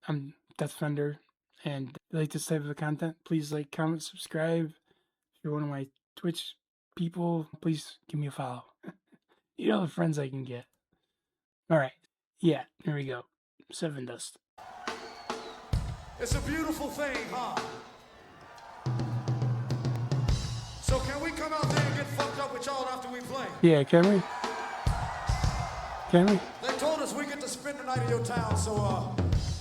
I'm Dethfender, and if you like this type of content, please like, comment, subscribe. If you're one of my Twitch people, please give me a follow. You know the friends I can get. Alright, yeah, here we go. Sevendust. It's a beautiful thing, huh? So can we come out there and get fucked up with y'all after we play? Yeah, can we? Can we? They told us we get to spend the night in your town, so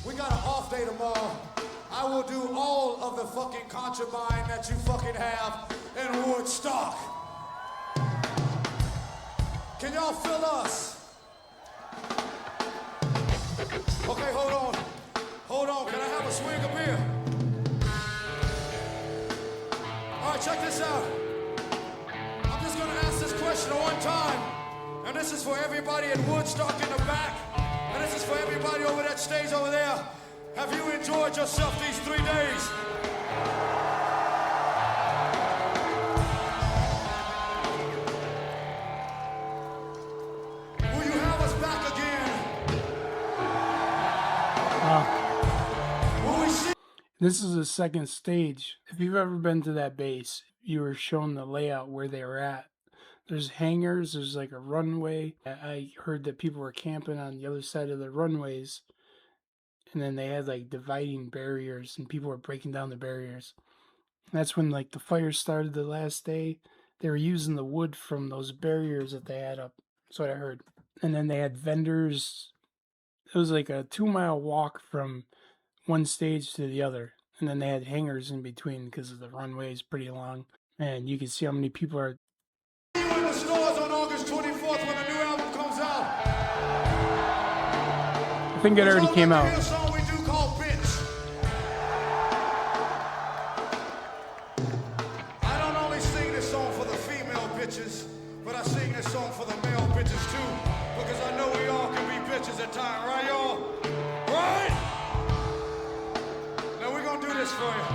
we got an off day tomorrow. I will do all of the fucking contraband that you fucking have in Woodstock. Can y'all feel us? Okay, hold on. Hold on, can I have a swig of beer? All right, check this out. I'm just gonna ask this question one time. And this is for everybody at Woodstock in the back. And this is for everybody over that stage over there. Have you enjoyed yourself these 3 days? Will you have us back again? Will we see? This is the second stage. If you've ever been to that base, you were shown the layout where they were at. There's hangars, there's like a runway. I heard that people were camping on the other side of the runways. And then they had like dividing barriers and people were breaking down the barriers. And that's when like the fire started the last day. They were using the wood from those barriers that they had up. That's what I heard. And then they had vendors. It was like a 2-mile walk from one stage to the other. And then they had hangars in between because the runway is pretty long. And you can see how many people are. See you in the stores on August 24th when the new album comes out. I think it already came out. Here's a song we do called Bitch. I don't only sing this song for the female bitches, but I sing this song for the male bitches too, because I know we all can be bitches at times, right y'all? Right? Now we're gonna do this for you,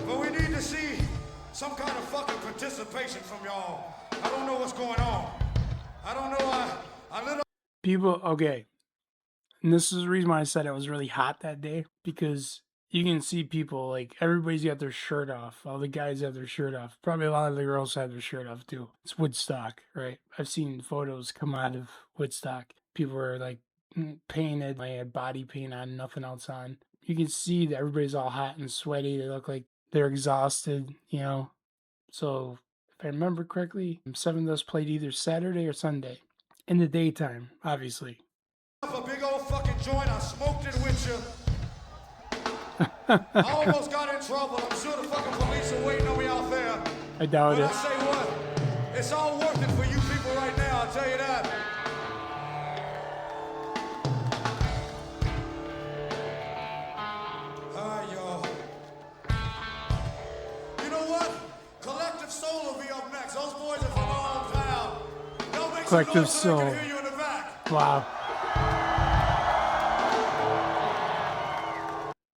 but we need to see some kind of fucking participation from y'all. I don't know what's going on. I don't know. I little People, okay. And this is the reason why I said it was really hot that day, because you can see people, like, everybody's got their shirt off. All the guys have their shirt off. Probably a lot of the girls have their shirt off, too. It's Woodstock, right? I've seen photos come out of Woodstock. People are, like, painted. They had body paint on, nothing else on. You can see that everybody's all hot and sweaty. They look like they're exhausted, you know? So, if I remember correctly, Sevendust played either Saturday or Sunday. In the daytime, obviously. a big old fucking joint. I smoked it with you. I almost got in trouble. I'm sure the fucking police are waiting on me out there. I doubt But it. I say what? It's all worth it for you people right now, I'll tell you that. Alright, y'all. You know what? Collective Soul will be up next. Those boys are from our hometown. They'll make Collective some noise so they Soul. can hear you in the back. Wow.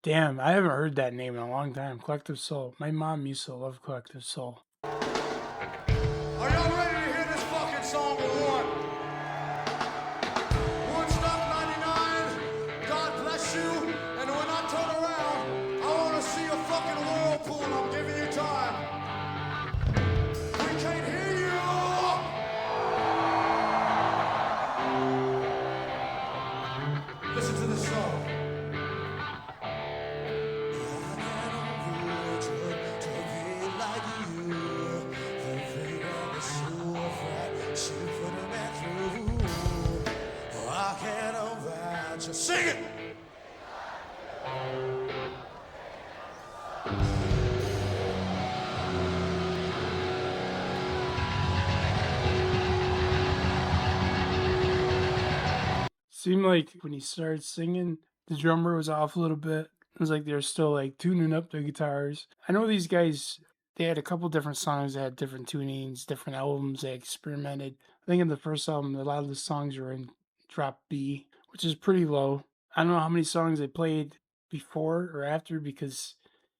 Damn, I haven't heard that name in a long time. Collective Soul. My mom used to love Collective Soul. Are y'all ready to hear this fucking song with one? Woodstock 99, God bless you. And when I turn around, I want to see a fucking whirlpool. I'm giving you time. We can't hear you. Listen to this song. Sing it! Seemed like when he started singing, the drummer was off a little bit. It was like they were still like tuning up the guitars. I know these guys, they had a couple different songs that had different tunings, different albums. They experimented. I think in the first album, a lot of the songs were in drop B, which is pretty low. I don't know how many songs they played before or after, because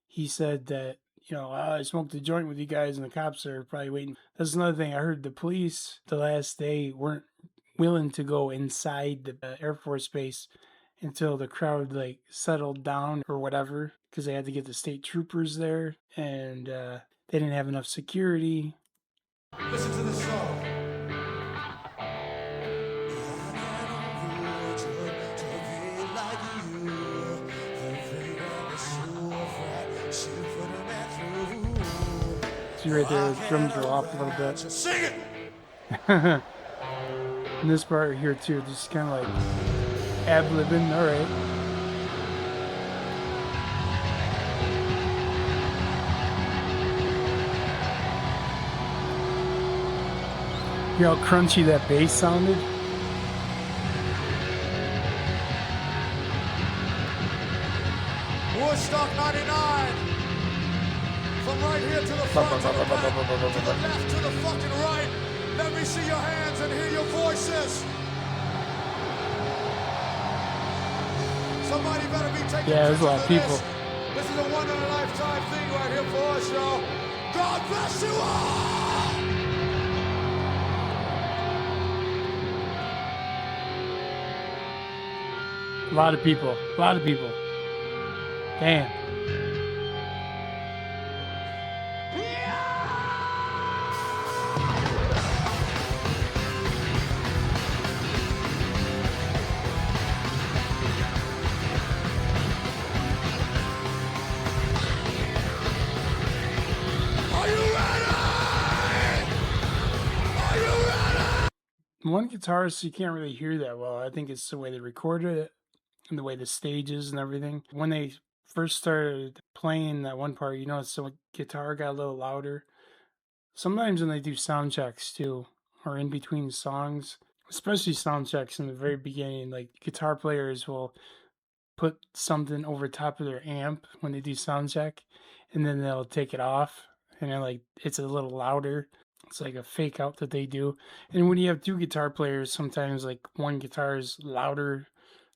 he said that, you know, I smoked a joint with you guys and the cops are probably waiting. That's another thing. I heard the police the last day weren't willing to go inside the Air Force Base until the crowd like settled down or whatever, because they had to get the state troopers there, and they didn't have enough security. Listen to this song. See right there, the drums are off a little bit. Sing it! And this part right here too, just kind of like ad-libbing, alright. Hear how crunchy that bass sounded? Woodstock 99. From right here to the front, to the back, to the left, to the fucking right. Let me see your hands and hear your voices. Somebody better be taking Yeah, there's a lot of people. This is a one-in-a-lifetime thing right here for us, y'all. God bless you all! A lot of people. A lot of people. Damn. One guitarist you can't really hear that well. I think it's the way they recorded it and the way the stage is and everything. When they first started playing that one part, you notice the guitar got a little louder. Sometimes when they do sound checks too, or in between songs, especially sound checks in the very beginning, like guitar players will put something over top of their amp when they do sound check, and then they'll take it off, and then like it's a little louder. It's like a fake out that they do. And when you have two guitar players, sometimes like one guitar is louder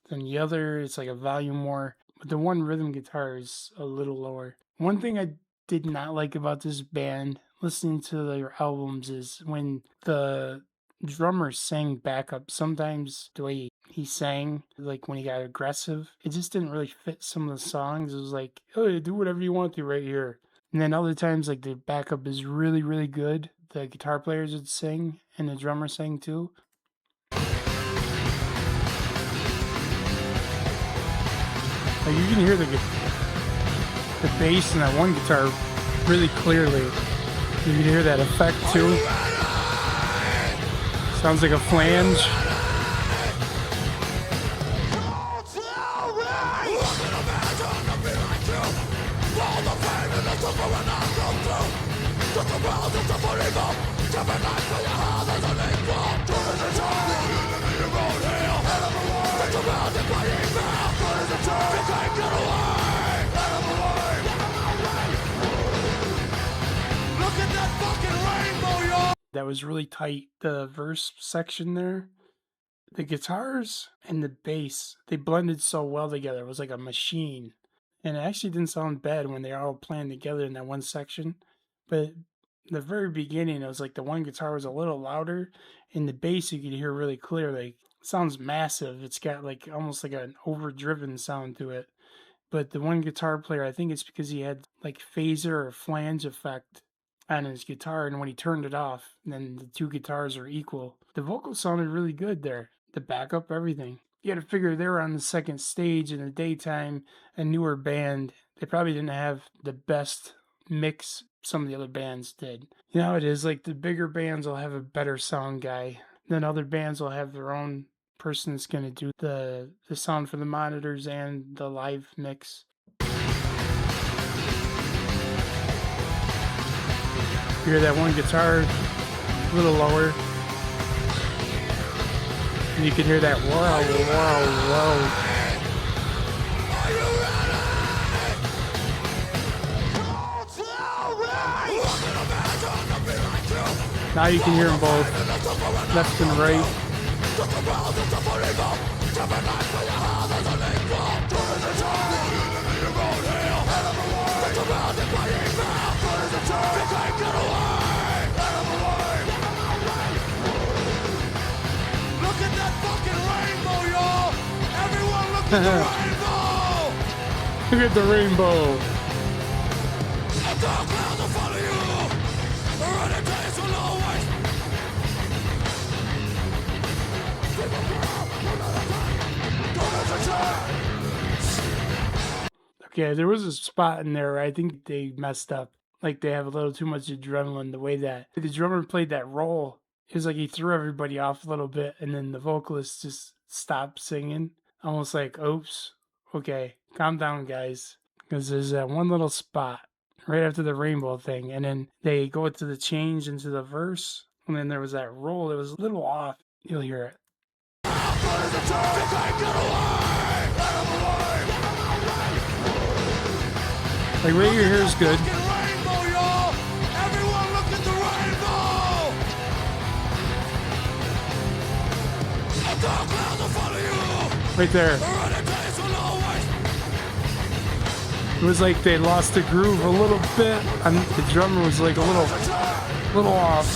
than the other. It's like a volume war. But the one rhythm guitar is a little lower. One thing I did not like about this band, listening to their albums, is when the drummer sang backup. Sometimes the way he sang, like when he got aggressive, it just didn't really fit some of the songs. It was like, oh, do whatever you want to right here. And then other times, like the backup is really, really good. The guitar players would sing, and the drummer sang too. Like you can hear the bass in that one guitar really clearly. You can hear that effect too. Sounds like a flange. That was really tight. The verse section there, the guitars and the bass, they blended so well together. It was like a machine. And it actually didn't sound bad when they were all playing together in that one section. But the very beginning, it was like the one guitar was a little louder, and the bass you could hear really clear. Like, it sounds massive. It's got like almost like an overdriven sound to it. But the one guitar player, I think it's because he had like phaser or flange effect on his guitar, and when he turned it off, then the two guitars are equal. The vocals sounded really good there. The backup, everything. You got to figure they were on the second stage in the daytime, a newer band. They probably didn't have the best mix some of the other bands did. You know how it is, like the bigger bands will have a better sound guy. Then other bands will have their own person that's going to do the sound for the monitors and the live mix. You hear that one guitar a little lower. And you can hear that wow, wow, wow. Now you can hear them both, left and right. Look at the rainbow. Okay, there was a spot in there where I think they messed up. Like they have a little too much adrenaline. The way that the drummer played that roll, it was like he threw everybody off a little bit, and then the vocalist just stopped singing, almost like, "Oops, okay, calm down, guys," because there's that one little spot right after the rainbow thing, and then they go to the change into the verse, and then there was that roll. It was a little off. You'll hear it. Like right here is good. Everyone look at the rainbow! Right there. It was like they lost the groove a little bit, and the drummer was like a little off.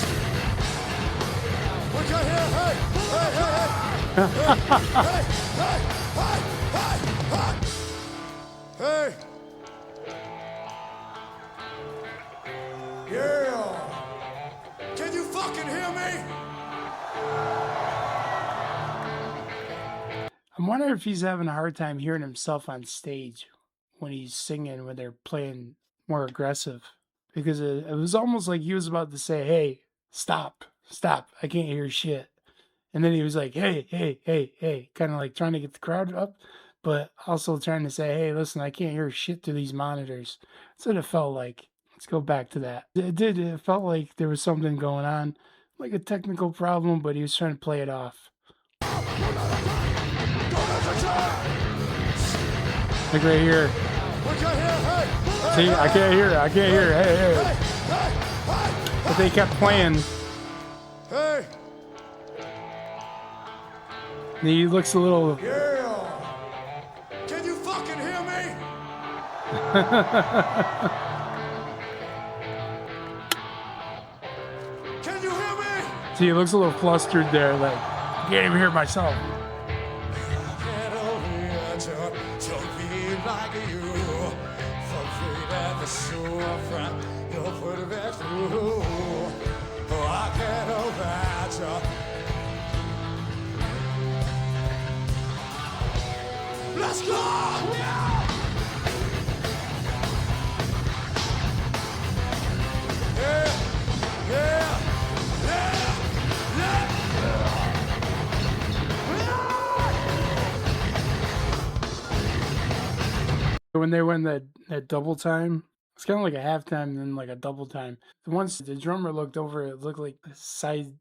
Look out here, hey! Yeah! Can you fucking hear me? I'm wondering if he's having a hard time hearing himself on stage when he's singing, when they're playing more aggressive. Because it was almost like he was about to say, "Hey, stop, I can't hear shit." And then he was like, hey, kind of like trying to get the crowd up, but also trying to say, "Hey, listen, I can't hear shit through these monitors." That's what it felt like. Let's go back to that. It felt like there was something going on, like a technical problem, but he was trying to play it off. Like right here. See, I can't hear it. Hey. But they kept playing. Hey! And he looks a little... Yeah! Can you fucking hear me? Can you hear me? See, he looks a little flustered there, like, I can't even hear myself. Let's go! When they went that double time, it's kind of like a halftime and then like a double time. Once the drummer looked over, it looked like the side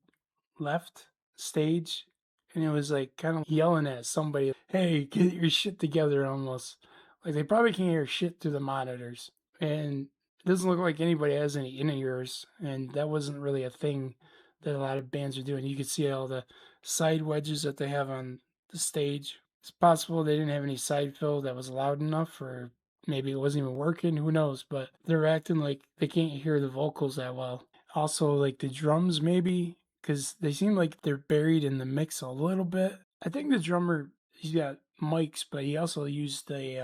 left stage, and it was like kind of yelling at somebody, "Hey, get your shit together," almost. Like they probably can't hear shit through the monitors. And it doesn't look like anybody has any in-ears, and that wasn't really a thing that a lot of bands are doing. You could see all the side wedges that they have on the stage. It's possible they didn't have any side fill that was loud enough, or maybe it wasn't even working, who knows, but they're acting like they can't hear the vocals that well. Also, like the drums, maybe, because they seem like they're buried in the mix a little bit. I think the drummer, he's got mics, but he also used a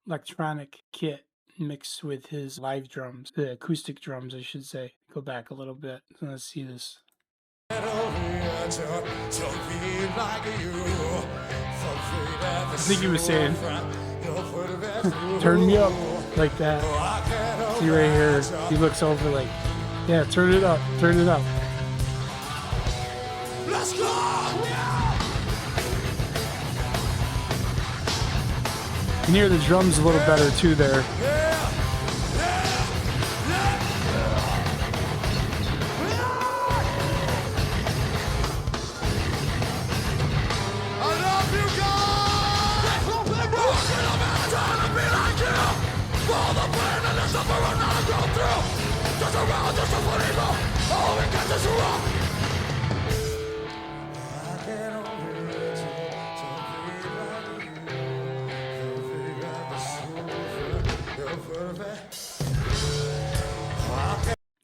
electronic kit mixed with his live drums, the acoustic drums, I should say. Go back a little bit. So let's see this. I think he was saying, "Turn me up," like that. See right here, he looks over like, "Yeah, turn it up. Let's go! You can hear the drums a little better too there.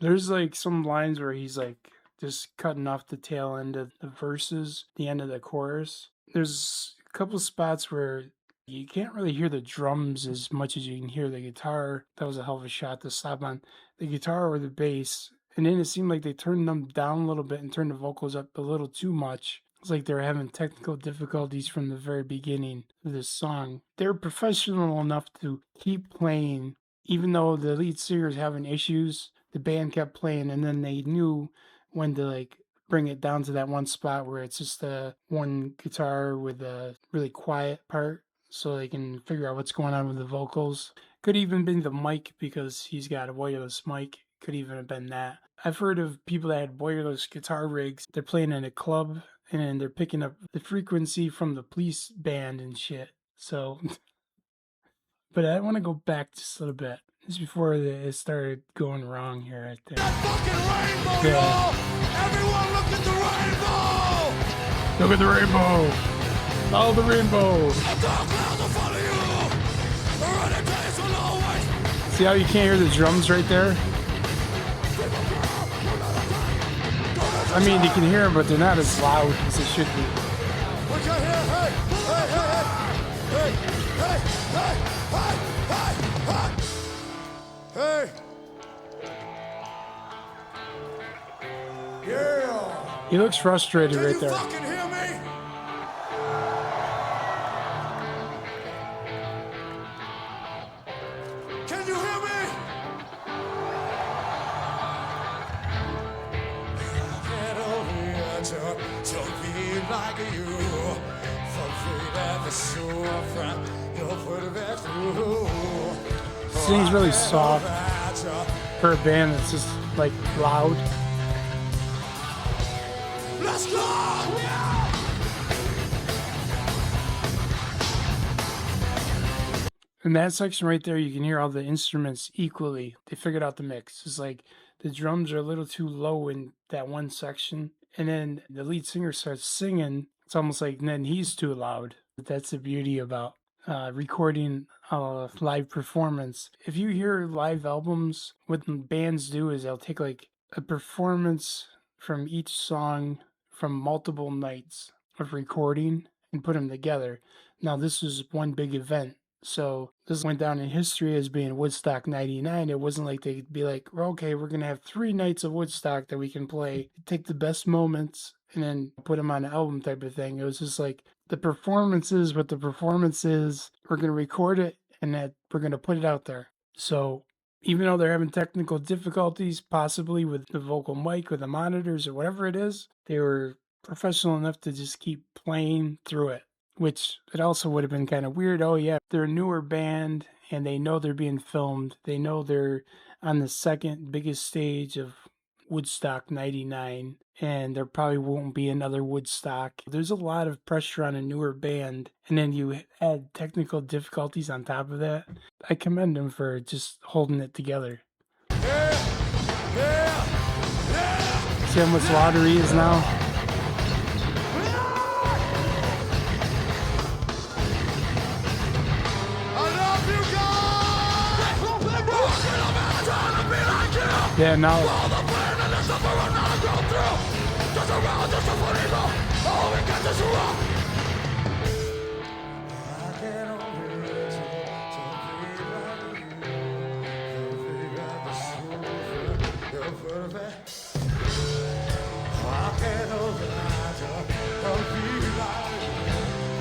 There's like some lines where he's like just cutting off the tail end of the verses, the end of the chorus. There's a couple spots where You can't really hear the drums as much as you can hear the guitar. That was a hell of a shot to stop on the guitar or the bass. And then it seemed like they turned them down a little bit and turned the vocals up a little too much. It's like they were having technical difficulties from the very beginning of this song. They're professional enough to keep playing, even though the lead singer's having issues. The band kept playing, and then they knew when to like bring it down to that one spot where it's just one guitar with a really quiet part, so they can figure out what's going on with the vocals. Could even been the mic, because he's got a wireless mic. Could even have been that. I've heard of people that had wireless guitar rigs. They're playing in a club and they're picking up the frequency from the police band and shit. So, but I want to go back just a little bit. Just before it started going wrong here right there. That fucking rainbow, y'all! Everyone look at the rainbow! Look at the rainbow! Follow the rainbow! The dark clouds will follow you! The running days will always... See how you can't hear the drums right there? I mean, you can hear them, but they're not as loud as they should be. We can hear, hey, hey, hey, hey, hey, hey, hey, hey, hey, hey. Yeah. He looks frustrated right there. Can you fucking hear me? Can you hear me? Get over here to be like you. Afraid that the shore from you'll put it back through. Sings really soft for a band that's just like loud. Let's go! In that section right there, you can hear all the instruments equally. They figured out the mix. It's like the drums are a little too low in that one section, and then the lead singer starts singing. It's almost like then he's too loud. That's the beauty about recording a live performance. If you hear live albums, what bands do is they'll take like a performance from each song from multiple nights of recording and put them together. Now this is one big event. So this went down in history as being Woodstock 99. It wasn't like they'd be like, well, okay, we're going to have 3 nights of Woodstock that we can play. Take the best moments and then put them on an album type of thing. It was just like the performance is what the performance is. We're going to record it and that we're going to put it out there. So even though they're having technical difficulties, possibly with the vocal mic or the monitors or whatever it is, they were professional enough to just keep playing through it. Which it also would have been kind of weird. Oh yeah, they're a newer band and they know they're being filmed. They know they're on the second biggest stage of Woodstock 99 and there probably won't be another Woodstock. There's a lot of pressure on a newer band and then you add technical difficulties on top of that. I commend them for just holding it together. See how much louder he is now? Yeah, now.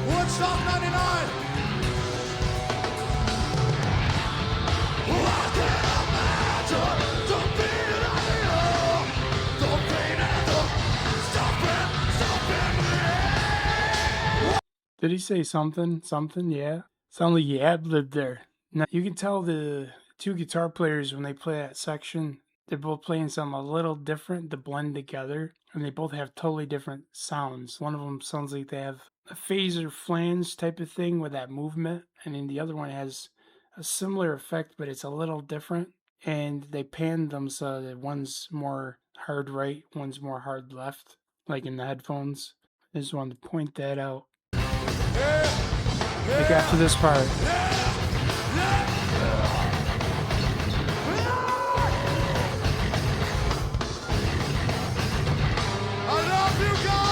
Woodstock 99! Did he say something? Something, yeah. Sound like he ad-libbed there. Now, you can tell the 2 guitar players when they play that section, they're both playing something a little different to blend together. And they both have totally different sounds. One of them sounds like they have a phaser flange type of thing with that movement. And then the other one has a similar effect, but it's a little different. And they panned them so that one's more hard right, one's more hard left, like in the headphones. I just wanted to point that out. Like after this part. I love you guys!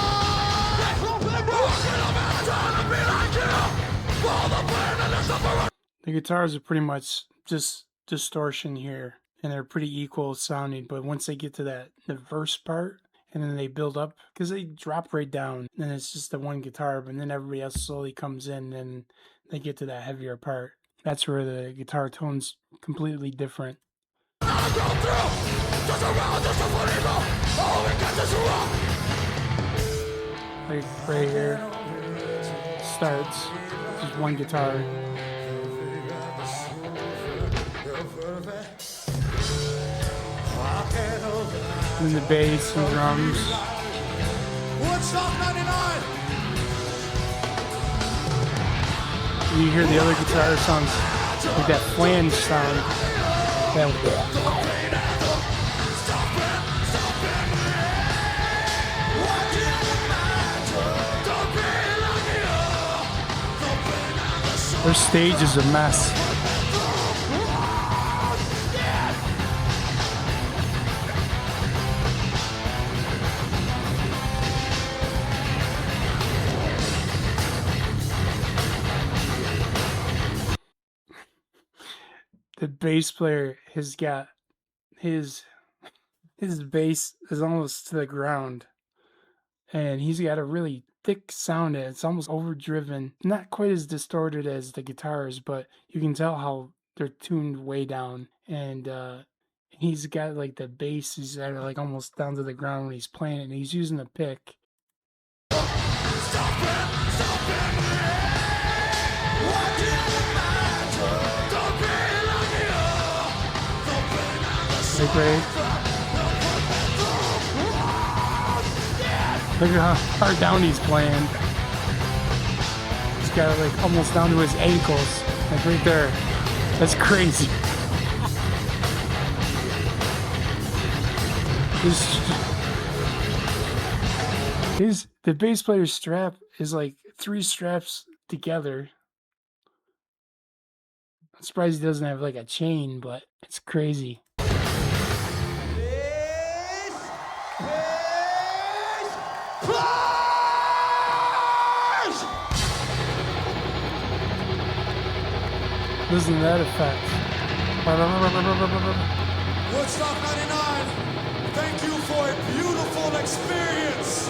The guitars are pretty much just distortion here, and they're pretty equal sounding, but once they get to the verse part, and then they build up, because they drop right down, and it's just the one guitar, but then everybody else slowly comes in, and they get to that heavier part. That's where the guitar tone's completely different. Like right here, starts, just one guitar. And the bass and drums. Woodstock 99. You hear the other guitar sounds like that flange sound. Their stage is a mess. The bass player has got his bass is almost to the ground, and he's got a really thick sound. It's almost overdriven, not quite as distorted as the guitars, but you can tell how they're tuned way down. And he's got like the bass is at like almost down to the ground when he's playing it, and he's using a pick. Like look at how hard down he's playing. He's got it like almost down to his ankles, like right there. That's crazy. The bass player's strap is like 3 straps together. I'm surprised he doesn't have like a chain, but it's crazy. Listen to that effect. Woodstock 99, thank you for a beautiful experience.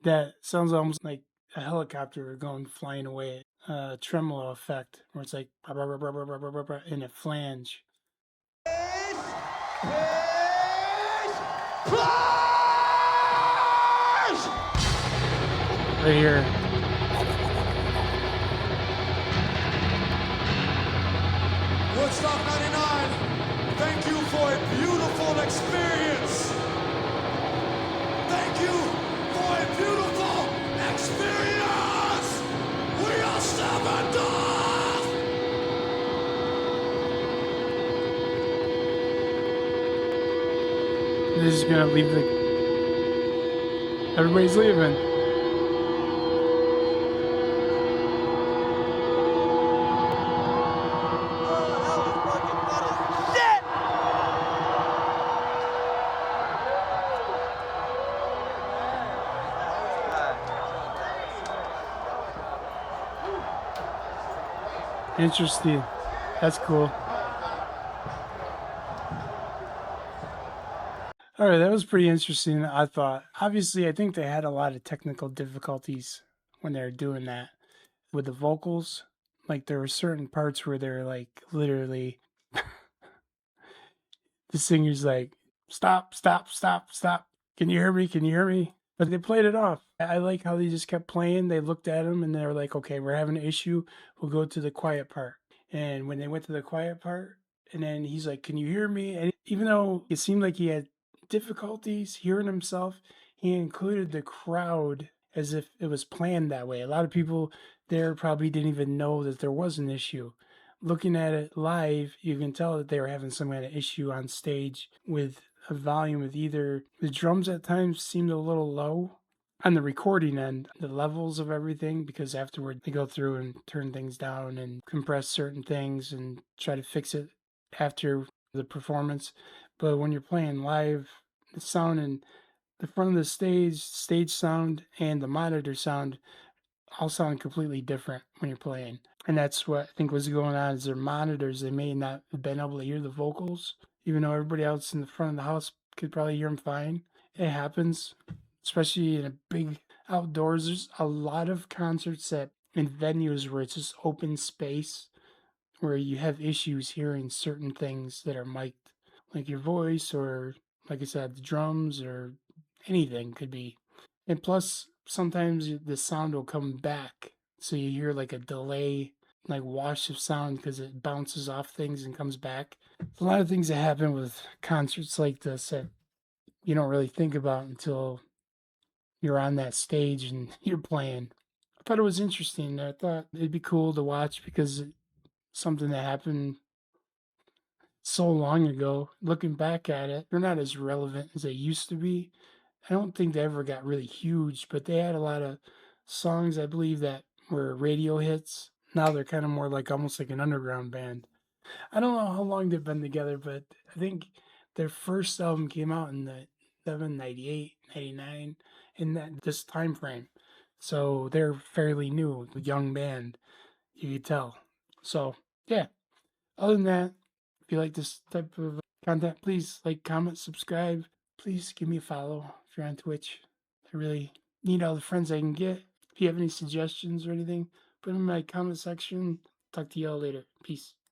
That sounds almost like a helicopter going flying away. Tremolo effect, where it's like in a flange. Right here. Woodstock 99, thank you for a beautiful experience. Thank you for a beautiful experience. We are Sevendust. This is gonna leave everybody's leaving. Interesting. That's cool. All right, that was pretty interesting, I thought. Obviously, I think they had a lot of technical difficulties when they were doing that with the vocals. Like, there were certain parts where they're like literally the singer's like, stop, stop, stop, stop. Can you hear me? Can you hear me? But they played it off. I like how they just kept playing. They looked at him and they were like, okay, we're having an issue. We'll go to the quiet part. And when they went to the quiet part, and then he's like, can you hear me? And even though it seemed like he had difficulties hearing himself, he included the crowd as if it was planned that way. A lot of people there probably didn't even know that there was an issue. Looking at it live, you can tell that they were having some kind of issue on stage with a volume with either the drums at times seemed a little low on the recording end, the levels of everything, because afterward they go through and turn things down and compress certain things and try to fix it after the performance. But when you're playing live, the sound in the front of the stage sound and the monitor sound all sound completely different when you're playing. And that's what I think was going on is their monitors, they may not have been able to hear the vocals, even though everybody else in the front of the house could probably hear them fine. It happens, especially in a big outdoors. There's a lot of concerts that in venues where it's just open space where you have issues hearing certain things that are mic'd, like your voice or, like I said, the drums or anything could be. And plus, sometimes the sound will come back. So you hear like a delay, like wash of sound because it bounces off things and comes back. There's a lot of things that happen with concerts like this that you don't really think about until you're on that stage and you're playing. I thought it was interesting. I thought it'd be cool to watch because it's something that happened so long ago. Looking back at it, they're not as relevant as they used to be. I don't think they ever got really huge, but they had a lot of songs, I believe, that were radio hits. Now they're kind of more like almost like an underground band. I don't know how long they've been together, but I think their first album came out in the 98, 99, in this time frame. So they're fairly new, a young band, you could tell. So yeah. Other than that, if you like this type of content, please like, comment, subscribe. Please give me a follow if you're on Twitch. I really need all the friends I can get. If you have any suggestions or anything, put them in my comment section. Talk to y'all later. Peace.